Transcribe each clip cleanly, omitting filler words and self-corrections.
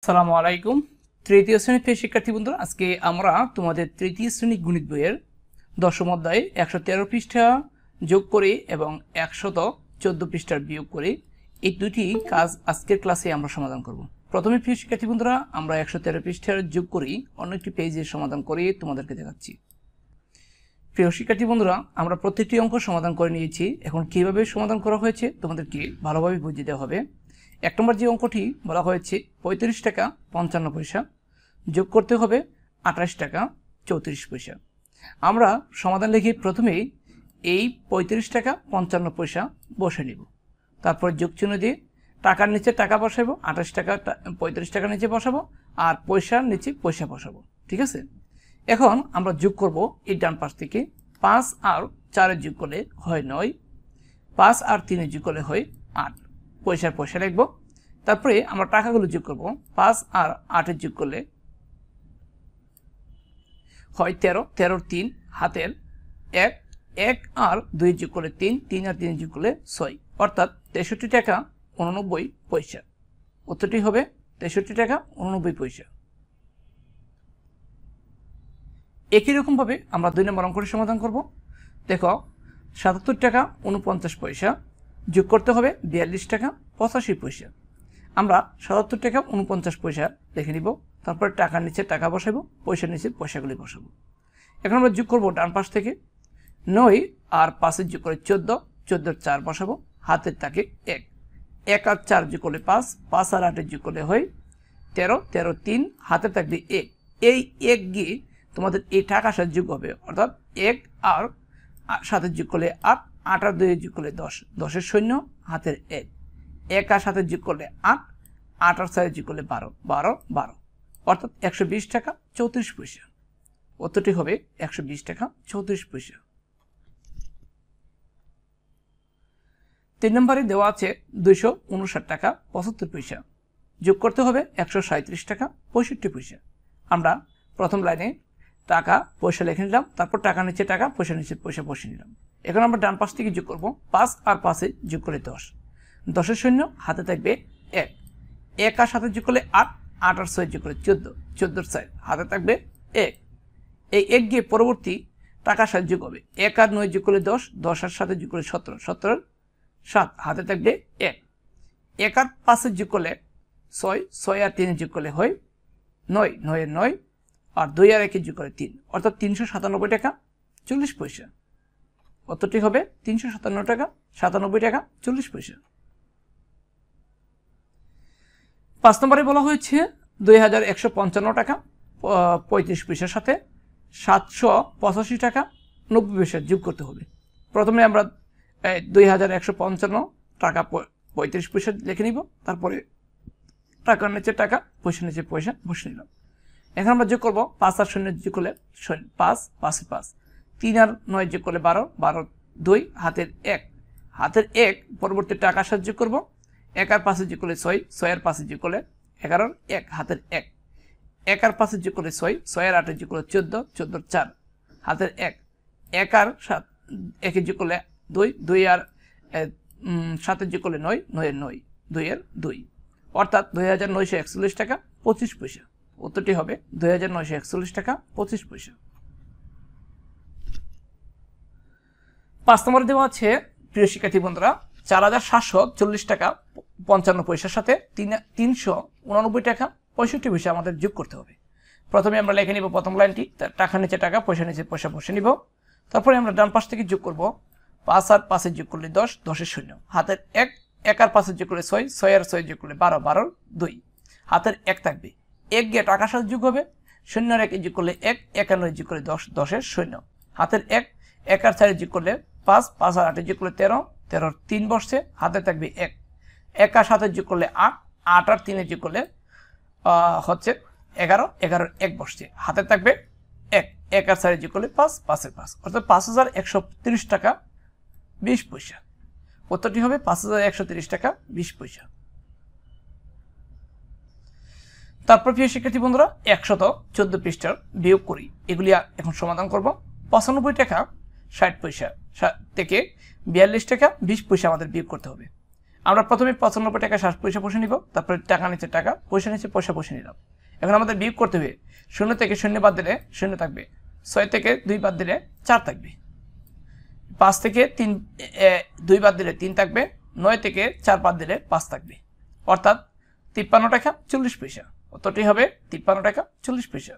আসসালামু আলাইকুম। তৃতীয় শ্রেণীর প্রিয় শিক্ষার্থী বন্ধুরা, আজকে আমরা তোমাদের তৃতীয় শ্রেণী গণিত বইয়ের দশম অধ্যায়ে 113 পৃষ্ঠা যোগ করে এবং 114 পৃষ্ঠার বিয়োগ করে এই দুটি কাজ আজকের ক্লাসে আমরা সমাধান করব। প্রথমে প্রিয় শিক্ষার্থী বন্ধুরা, আমরা 113 পৃষ্ঠার যোগ করি অন্য একটি পেজের সমাধান করে তোমাদেরকে দেখাচ্ছি। প্রিয় শিক্ষার্থী বন্ধুরা, আমরা প্রত্যেকটি অঙ্ক সমাধান করে নিয়েছি। এখন কিভাবে সমাধান করা হয়েছে তোমাদেরকে ভালোভাবে বুঝিয়ে দেওয়া হবে। 1 নম্বর যে অঙ্কটি বলা হয়েছে 35 টাকা 55 পয়সা যোগ করতে হবে 28 টাকা 34 পয়সা। আমরা সমাধান লিখে প্রথমেই এই 35 টাকা 55 পয়সা বসে নিব, তারপর যোগ চিহ্ন দিয়ে টাকার নিচে টাকা বসাবো, 28 টাকা 35 টাকার নিচে বসাবো আর পয়সার নিচে পয়সা বসাবো। ঠিক আছে, এখন আমরা যোগ করব এই ডান পাশ থেকে 5 আর 4 যোগ করলে হয় 9, 5 আর 3 যোগ করলে হয় 8। পয়সার পয়সা লিখব, তারপরে আমরা টাকাগুলো যোগ করব। 5 আর 8 যোগ করলে হয় 13, 13 3 হাতের 1, 1 আর 2 যোগ করলে 3, 3 আর 3 যোগ করলে 6, অর্থাৎ 63 টাকা 89 পয়সা। উত্তরটি হবে 63 টাকা 89 পয়সা। একই রকমভাবে আমরা 2 নম্বর অঙ্কটি সমাধান করব। দেখো, 77 টাকা 49 পয়সা যোগ করতে হবে 42 টাকা 85 পয়সা। আমরা 77 টাকা 49 পয়সা লিখে নিব, তারপরে টাকার নিচে টাকা বসাবো, পয়সার নিচে পয়সাগুলি বসাবো। এখন আমরা যোগ করব ডান পাশ থেকে 9 আর 5 যোগ করে 14, 14 4 বসাবো, হাতের থাকে 1, 1 আর 4 যোগ করলে 5, 5 আর 8 যোগ করলে হয় 13, 13 3 হাতে থাকবে 1। এই 1 গিয়ে তোমাদের এই টাকার সাথে যোগ হবে, অর্থাৎ 1 আর 7 যোগ করলে 8, 8 আর 2 যোগ করলে 10, 10 শূন্য হাতের 1, 1 আর 7 যোগ করলে 8, 8 আর 4 যোগ করলে 12, 12 12, অর্থাৎ 120 টাকা 34 পয়সা। উত্তরটি হবে 120 টাকা 34 পয়সা। 3 নম্বরে দেওয়া আছে 259 টাকা 75 পয়সা যোগ করতে হবে 137 টাকা 65 পয়সা। আমরা প্রথম লাইনে টাকা পয়সা লিখে নিলাম, তারপর টাকা নিচে টাকা, পয়সা নিচে পয়সা বসে নিলাম। এখন আমরা ডান পাশ থেকে যোগ করব। 5 আর 5 যোগ করলে 10, 10 শূন্য হাতে থাকবে 1, 1 আর 7 যোগ করলে 8, 8 আর 6 যোগ করলে 14, 14 4 হাতে থাকবে 1। এই 1 গিয়ে পরবর্তী টাকার সাথে যোগ হবে, 1 আর 9 যোগ করলে 10, 10 আর 7 যোগ করলে 17, 17 7 হাতে থাকবে 1, 1 আর 5 যোগ করলে 6, 6 আর 3 যোগ করলে হয় 9, 9 এর 9 আর 2 আর 1 যোগ করে 3, অর্থাৎ 397 টাকা 40 পয়সা। উত্তরটি হবে 397 টাকা 97 টাকা 40 পয়সা। 5 নম্বরে বলা হয়েছে 2155 টাকা 35 পয়সার সাথে 785 টাকা 90 পয়সা যোগ করতে হবে। প্রথমে আমরা 2155 টাকা 35 পয়সা লিখে নিব, তারপরে টাকার নিচে টাকা, পয়সার নিচে পয়সা বসে নিলাম। এখন আমরা যোগ করব 5 আর 0 যোগ করলে 5, 5 5, 3 আর 9 যোগ করলে 12, 12 2 হাতের 1, হাতের 1 পরবর্তী টাকার সাথে যোগ করব। 1 আর 5 যোগ করলে 6, 6 আর 5 যোগ করলে 11, 1 হাতের 1, 1 আর 5 যোগ করলে 6, 6 আর 8 যোগ করলে 14, 14 4 হাতের 1, 1 আর 7 1 যোগ করলে 2, 2 আর 7 যোগ করলে 9, 9 এর 9, 2 এর 2, অর্থাৎ 2941 টাকা 25 পয়সা। উত্তরটি হবে 2941 টাকা 25 পয়সা। 5 নম্বরে দেওয়া আছে প্রিয় শিক্ষার্থী বন্ধুরা 4740 টাকা 55 পয়সার সাথে 389 টাকা 65 পয়সা আমাদের যোগ করতে হবে। প্রথমে আমরা লিখে নিব প্রথম লাইনটি, টাকার নিচে টাকা, পয়সা নিচে পয়সা বসে নিব, তারপরে আমরা ডান পাশ থেকে যোগ করব। 5 আর 5 যোগ করলে 10, 10 এর শূন্য হাতের 1, 1 আর 5 যোগ করলে 6, 6 আর 6 যোগ করলে 12, 12 2 হাতের 1 থাকবে, 1 গিয়ে টাকার সাথে যোগ হবে, 0 আর 1 যোগ করলে 1, 1 আর 9 যোগ করলে 10, 10 এর শূন্য হাতের 1, 1 আর 4 যোগ করলে 5, 5 আর 8 যোগ করলে 13, 13 3 বসছে হাতে থাকবে 1, 1 আর 7 যোগ করলে 8, 8 আর 3 যোগ করলে হচ্ছে 11, 11 1 বসছে হাতে থাকবে 1, 1 আর 4 যোগ করলে 5, 5 এর 5, অর্থাৎ 5130 টাকা 20 পয়সা। উত্তরটি হবে 5130 টাকা 20 পয়সা। তারপর প্রিয় শিক্ষার্থী বন্ধুরা 114 পৃষ্ঠার বিয়োগ করি, এগুলি এখন সমাধান করব। 95 টাকা 60 পয়সা থেকে 42 টাকা 20 পয়সা আমাদের বিয়োগ করতে হবে। আমরা প্রথমে 95 টাকা ষাট পয়সা বসে নিব, তারপরে টাকা নিচে টাকা, পয়সা নিচে পয়সা বসে নিলাম। এখন আমাদের বিয়োগ করতে হবে, 0 থেকে 0 বাদ দিলে 0 থাকবে, 6 থেকে 2 বাদ দিলে 4 থাকবে, 5 থেকে 2 বাদ দিলে 3 থাকবে, 9 থেকে 4 বাদ দিলে 5 থাকবে, অর্থাৎ 53 টাকা 40 পয়সা। উত্তরটি হবে 53 টাকা 40 পয়সা।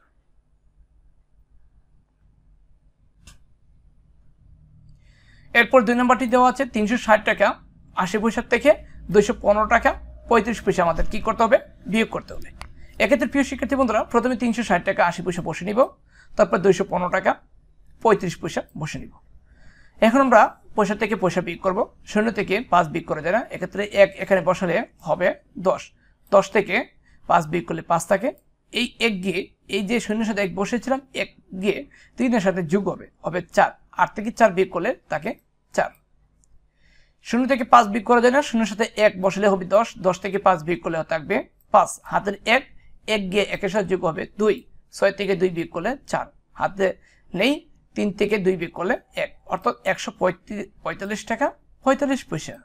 এরপর 2 নম্বরটি দেওয়া আছে 360 টাকা 80 পয়সা থেকে 215 টাকা 35 পয়সা আমাদের কি করতে হবে, বিয়োগ করতে হবে। এক্ষেত্রে প্রিয় শিক্ষার্থী বন্ধুরা প্রথমে 360 টাকা 80 পয়সা বসে নিব, তারপর 215 টাকা 35 পয়সা বসে নিব। এখন আমরা পয়সা থেকে পয়সা বিয়োগ করব, 0 থেকে 5 বিয়োগ করা যায় না, এক্ষেত্রে 1 এখানে বসালে হবে 10, 10 থেকে 5 বিয়োগ করলে 5 থাকে, এই 1 গিয়ে এই যে 0 সাথে 1 বসেছিলাম 1 গিয়ে 3 এর সাথে যোগ হবে 4, 8 থেকে 4 বিয়োগ করলে থাকে 4। 0 থেকে 5 বিয়োগ করা যায় না, 0 সাথে 1 বসালে হবে 10, 10 থেকে 5 বিয়োগ করলে থাকবে 5, হাতের 1 গিয়ে 1 এর সাথে যোগ হবে 2, 6 থেকে 2 বিয়োগ করলে 4, হাতে নেই, 3 থেকে 2 বিয়োগ করলে 1, অর্থাৎ 145 টাকা 45 পয়সা।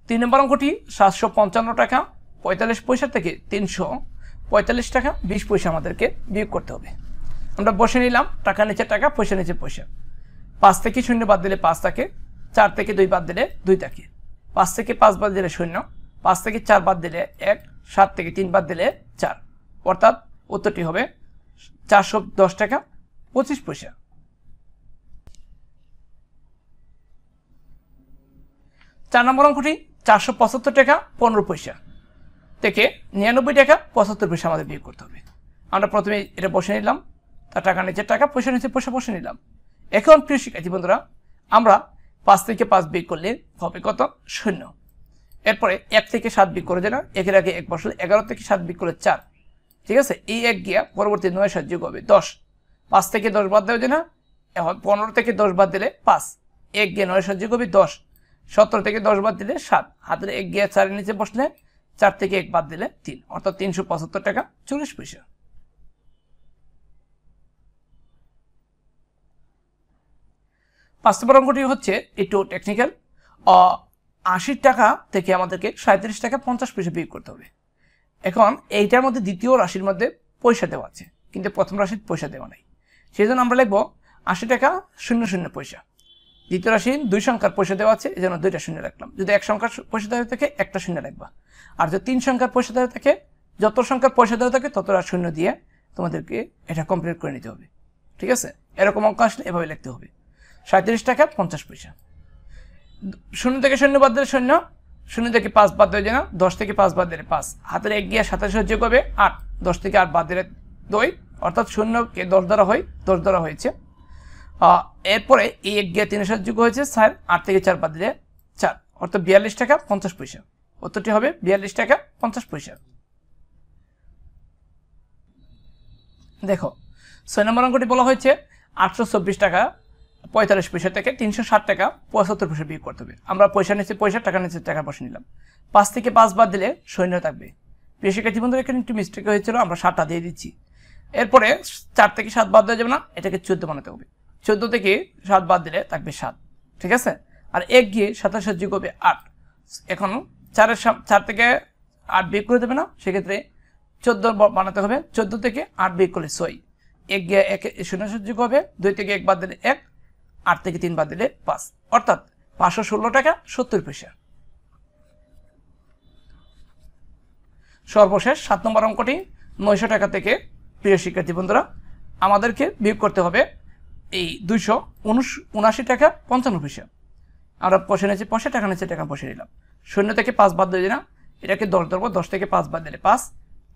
3 নম্বর অঙ্কটি 755 টাকা 45 পয়সা থেকে 345 টাকা 20 পয়সা আমাদেরকে বিয়োগ করতে হবে। আমরা বসে নিলাম, টাকা নিচে টাকা, পয়সা নিচে পয়সা। 5 থেকে 0 বাদ দিলে 5 থাকে, 4 থেকে 2 বাদ দিলে 2 থাকে, 5 থেকে 5 বাদ দিলে 0, 5 থেকে 4 বাদ দিলে 1, 7 থেকে 3 বাদ দিলে 4, অর্থাৎ উত্তরটি হবে 410 টাকা 25 পয়সা। 4 নম্বর অঙ্কটি 475 টাকা 15 পয়সা থেকে 99 টাকা 75 পয়সা আমাদের বিয়োগ করতে হবে। আমরা প্রথমে এটা বসে নিলাম, তার টাকা নিচে টাকা, পয়সা নিচে পয়সা বসে নিলাম। এখন প্রিয় শিক্ষার্থী বন্ধুরা আমরা 5 থেকে 5 বিয়োগ করলে হবে কত, 0। এরপরে 1 থেকে 7 বিয়োগ করে যায় না, 1 এর আগে 1 বসলে 11 থেকে 7 বিয়োগ করলে 4, ঠিক আছে, এই 1 গিয়া পরবর্তী 9 সাথে যোগ হবে 10, 5 থেকে 10 বাদ দেওয়া যায় না, এখন 15 থেকে 10 বাদ দিলে 5, 1 গিয়ে 9 সাথে যোগ হবে 10, 17 থেকে 10 বাদ দিলে 7, হাতের 1 গিয়ে 4 এর নিচে বসলে 4 থেকে 1 বাদ দিলে 3, অর্থাৎ 375 টাকা 40 পয়সা। 5 নম্বর অঙ্কটি হচ্ছে একটু টেকনিক্যাল, 80 টাকা থেকে আমাদেরকে 37 টাকা 50 পয়সা বিয়োগ করতে হবে। এখন এইটার মধ্যে দ্বিতীয় রাশির মধ্যে পয়সা দেওয়া আছে, কিন্তু প্রথম রাশির পয়সা দেওয়া নাই, সেই জন্য আমরা লিখব 80 টাকা 00 পয়সা। দ্বিতীয় রাশি 2 সংখ্যার পয়সা দেওয়া আছে, এই জন্য 2টা শূন্য রাখলাম। যদি 1 সংখ্যার পয়সা দেওয়া থাকে 1টা শূন্য রাখবা, আর যদি 3 সংখ্যার পয়সা দেওয়া থাকে, যত সংখ্যার পয়সা দেওয়া থাকে ততটা শূন্য দিয়ে তোমাদেরকে এটা কমপ্লিট করে নিতে হবে, ঠিক আছে। এরকম অঙ্ক আসলে এভাবে লিখতে হবে, 37 টাকা 50 পয়সা। 0 থেকে 0 বাদ দিলে 0, 0 থেকে 5 বাদ দেওয়া যায় না, 10 থেকে 5 বাদ দিলে 5, হাতের 1 গিয়ে 27 যোগ হবে 8, 10 থেকে 8 বাদ দিলে 2, অর্থাৎ 0কে 10 দ্বারা হয়, 10 দ্বারা হয়েছে। এরপরে এই 1 গিয়ে 3 এর সাথে যোগ হয়েছে 4, 8 থেকে 4 বাদ দিলে 4, অর্থাৎ 42 টাকা 50 পয়সা। উত্তরটি হবে 42 টাকা 50 পয়সা। দেখো 6 নম্বর অঙ্কটি বলা হয়েছে 824 টাকা 45 পয়সা থেকে 360 টাকা 75 পয়সা বিয়োগ করতে হবে। আমরা পয়সা নিচে পয়সা, টাকা নিচে টাকা বসে নিলাম। 5 থেকে 5 বাদ দিলে 0 থাকবে। প্রিয় শিক্ষার্থী বন্ধুরা এখানে একটু মিস্টেক হয়েছিল, আমরা 7টা দিয়ে দিচ্ছি। এরপরে 4 থেকে 7 বাদ দেওয়া যাবে না, এটাকে 14 বানাতে হবে। 14 থেকে 7 বাদ দিলে থাকবে 7, ঠিক আছে। আর 1 গিয়ে 27 যোগ হবে 8, এখন 4 থেকে 8 বিয়োগ করে দেবে না, সেক্ষেত্রে 14 বানাতে হবে। 14 থেকে 8 বিয়োগ করলে 6, 1 গিয়ে 0 যোগ হবে, 2 থেকে 1 বাদ দিলে 1, 8 থেকে 3 বাদ দিলে 5, অর্থাৎ 516 টাকা 70 পয়সা। সর্বশেষ 7 নম্বর অঙ্কটি 900 টাকা থেকে প্রিয় শিক্ষার্থী বন্ধুরা আমাদেরকে বিয়োগ করতে হবে এই 279 টাকা 55 পয়সা। আমরা পয়সা নিচে পয়সা, টাকা নিচে টাকা বসে নিলাম। 0 থেকে 5 বাদ দিয়ে না, এটাকে 10 ধরবো, 10 থেকে 5 বাদ দিলে 5,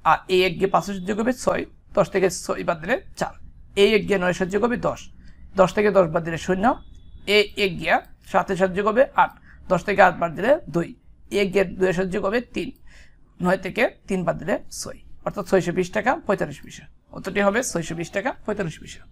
আর এই 1 গিয়ে 5 যোগ হবে 6, 10 থেকে 6 বাদ দিলে 4, এই 1 গিয়ে 9 যোগ হবে 10, 10 থেকে 10 বাদ দিলে 0, এই 1 গিয়া 7 যোগ হবে 8, 10 থেকে 8 বাদ দিলে 2, 1 গিয়ে 2 যোগ হবে 3, 9 থেকে 3 বাদ দিলে 6, অর্থাৎ 620 টাকা 45 পয়সা। উত্তরটি হবে 620 টাকা 45 পয়সা।